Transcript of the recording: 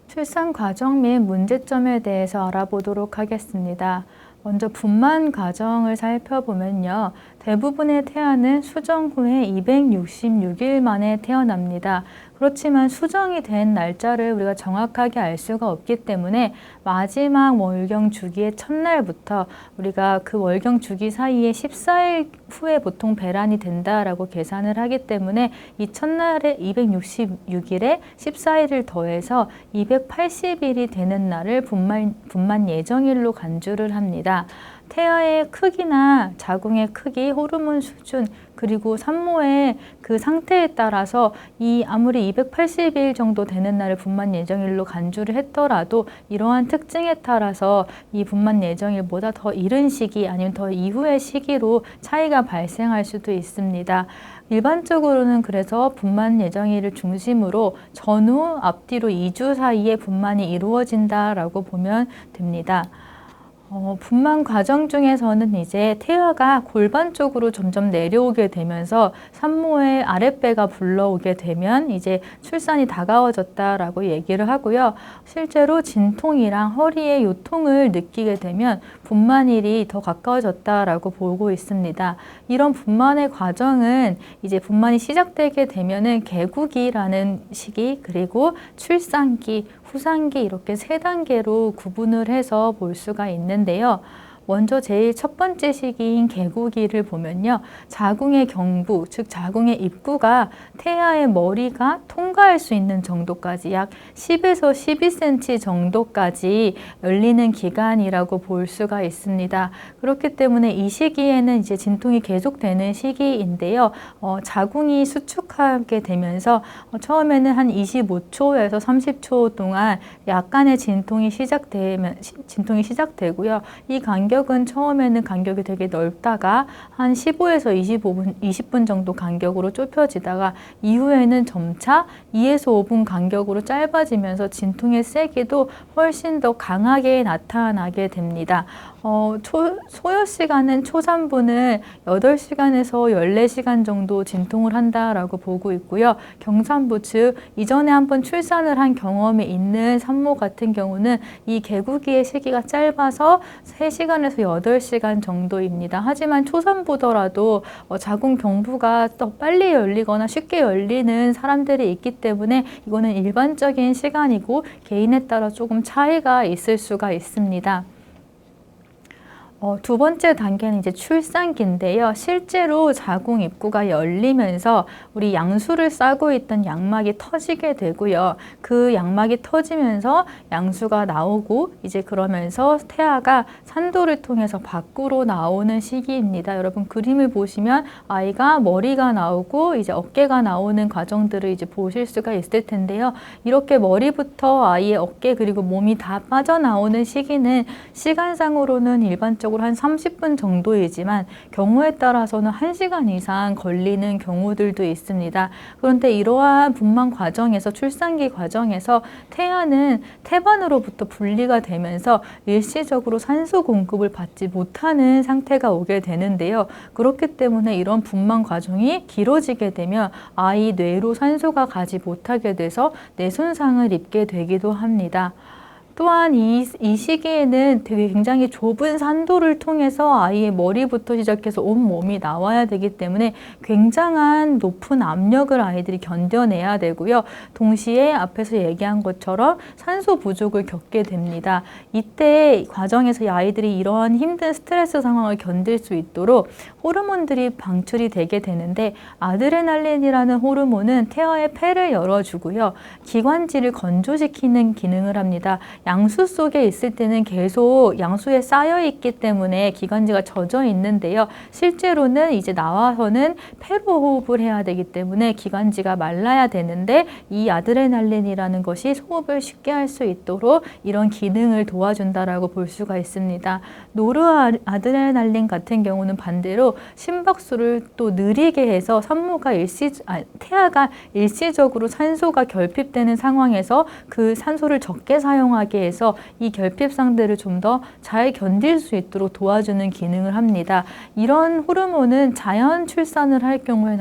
출산 과정 및 문제점에 대해서 알아보도록 하겠습니다. 먼저 분만 과정을 살펴보면요. 대부분의 태아는 수정 후에 266일 만에 태어납니다. 그렇지만 수정이 된 날짜를 우리가 정확하게 알 수가 없기 때문에 마지막 월경 주기의 첫날부터 우리가 그 월경 주기 사이에 14일 후에 보통 배란이 된다라고 계산을 하기 때문에 이 첫날에 266일에 14일을 더해서 280일이 되는 날을 분만 예정일로 간주를 합니다. 태아의 크기나 자궁의 크기, 호르몬 수준, 그리고 산모의 그 상태에 따라서 아무리 280일 정도 되는 날을 분만 예정일로 간주를 했더라도 이러한 특징에 따라서 이 분만 예정일보다 더 이른 시기 아니면 더 이후의 시기로 차이가 발생할 수도 있습니다. 일반적으로는 그래서 분만 예정일을 중심으로 전후, 앞뒤로 2주 사이에 분만이 이루어진다라고 보면 됩니다. 분만 과정 중에서는 이제 태아가 골반 쪽으로 점점 내려오게 되면서 산모의 아랫배가 불러오게 되면 이제 출산이 다가워졌다라고 얘기를 하고요. 실제로 진통이랑 허리의 요통을 느끼게 되면 분만일이 더 가까워졌다라고 보고 있습니다. 이런 분만의 과정은 이제 분만이 시작되게 되면은 개구기라는 시기, 그리고 출산기, 후산기 이렇게 세 단계로 구분을 해서 볼 수가 있는데요. 먼저 제일 첫 번째 시기인 개구기를 보면요. 자궁의 경부, 즉 자궁의 입구가 태아의 머리가 통과할 수 있는 정도까지 약 10에서 12cm 정도까지 열리는 기간이라고 볼 수가 있습니다. 그렇기 때문에 이 시기에는 이제 진통이 계속되는 시기인데요. 자궁이 수축하게 되면서 처음에는 한 25초에서 30초 동안 약간의 진통이 시작되고요. 이 간격은 처음에는 간격이 되게 넓다가 한 15에서 20분 정도 간격으로 좁혀지다가 이후에는 점차 2에서 5분 간격으로 짧아지면서 진통의 세기도 훨씬 더 강하게 나타나게 됩니다. 소요 시간은 초산부는 8시간에서 14시간 정도 진통을 한다라고 보고 있고요. 경산부, 즉 이전에 한번 출산을 한 경험이 있는 산모 같은 경우는 이 개구기의 시기가 짧아서 3시간에서 8시간 정도입니다. 하지만 초산부더라도 자궁 경부가 더 빨리 열리거나 쉽게 열리는 사람들이 있기 때문에 이거는 일반적인 시간이고 개인에 따라 조금 차이가 있을 수가 있습니다. 두 번째 단계는 이제 출산기인데요. 실제로 자궁 입구가 열리면서 우리 양수를 싸고 있던 양막이 터지게 되고요. 그 양막이 터지면서 양수가 나오고 이제 그러면서 태아가 산도를 통해서 밖으로 나오는 시기입니다. 여러분 그림을 보시면 아이가 머리가 나오고 이제 어깨가 나오는 과정들을 이제 보실 수가 있을 텐데요. 이렇게 머리부터 아이의 어깨 그리고 몸이 다 빠져나오는 시기는 시간상으로는 일반적으로 한 30분 정도이지만 경우에 따라서는 1시간 이상 걸리는 경우들도 있습니다. 그런데 이러한 분만 과정에서 출산기 과정에서 태아는 태반으로부터 분리가 되면서 일시적으로 산소 공급을 받지 못하는 상태가 오게 되는데요. 그렇기 때문에 이런 분만 과정이 길어지게 되면 아이 뇌로 산소가 가지 못하게 돼서 뇌 손상을 입게 되기도 합니다. 또한 이 시기에는 되게 굉장히 좁은 산도를 통해서 아이의 머리부터 시작해서 온 몸이 나와야 되기 때문에 굉장한 높은 압력을 아이들이 견뎌내야 되고요. 동시에 앞에서 얘기한 것처럼 산소 부족을 겪게 됩니다. 이때 과정에서 아이들이 이러한 힘든 스트레스 상황을 견딜 수 있도록 호르몬들이 방출이 되게 되는데 아드레날린이라는 호르몬은 태아의 폐를 열어주고요. 기관지를 건조시키는 기능을 합니다. 양수 속에 있을 때는 계속 양수에 쌓여 있기 때문에 기관지가 젖어 있는데요. 실제로는 이제 나와서는 폐로 호흡을 해야 되기 때문에 기관지가 말라야 되는데 이 아드레날린이라는 것이 호흡을 쉽게 할 수 있도록 이런 기능을 도와준다라고 볼 수가 있습니다. 노르아드레날린 같은 경우는 반대로 심박수를 또 느리게 해서 태아가 일시적으로 산소가 결핍되는 상황에서 그 산소를 적게 사용하게 해서 이 결핍상들을 좀 더 잘 견딜 수 있도록 도와주는 기능을 합니다. 이런 호르몬은 자연 출산을 할 경우에